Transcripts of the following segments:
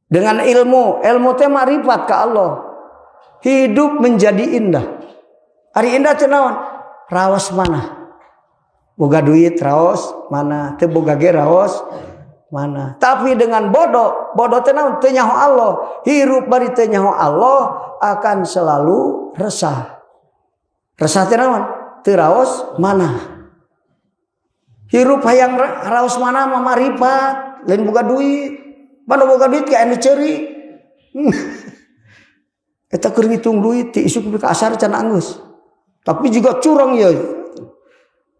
Dengan ilmu teh makrifat ke Allah. Hidup menjadi indah. Ari indah teh naon? Raos mana? Boga duit raos mana? Teu boga ge raos mana? Tapi dengan bodoh teh naon? Teu nyaho Allah. Hirup bari teu nyaho Allah akan selalu resah. Resah teh naon? Teu raos mana? Hirup hayang raos mana mah makrifat, lain boga duit. Mana boga duit kayak anu ceuri. Eta keur ngitung duit ti isuk ka asar can anggeus. Tapi juga curang ya.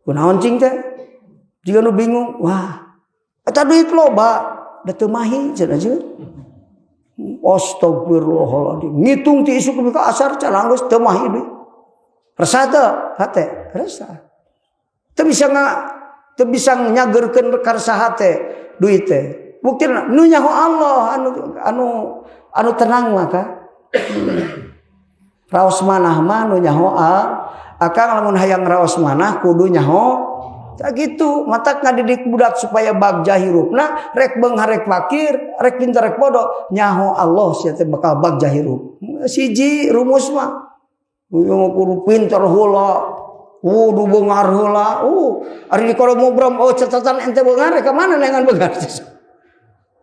Kunaon cing teh? Jika nu bingung, wah, eta duit loba, da teu mahi cenah aja. Astagfirullahaladzim. Ngitung ti isuk ka asar can anggeus teu mahi duit. Resah teu? Hate, resah. Teu bisa nyageurkeun karesah hate duit teh. Buktina nu nyaho Allah anu tenang maka. Raos manah mah nu nyaho akang lamun hayang raos manah kudu nyaho tak gitu. Mata ngadidik budak supaya bagja hirupna rek beunghar rek fakir rek pinter rek bodoh nyaho Allah sia teh bakal bagja hirup. Siji rumus mah kudu pinter heula kudu beunghar heula ari di kolomobram catatan ente beunghar ka mana nengan beunghar.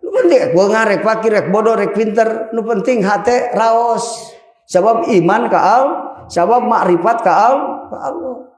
Nu penting beunghar rek fakir rek bodoh rek pinter nu penting hate raos. Sabab iman ka Allah, sabab makrifat ka Allah.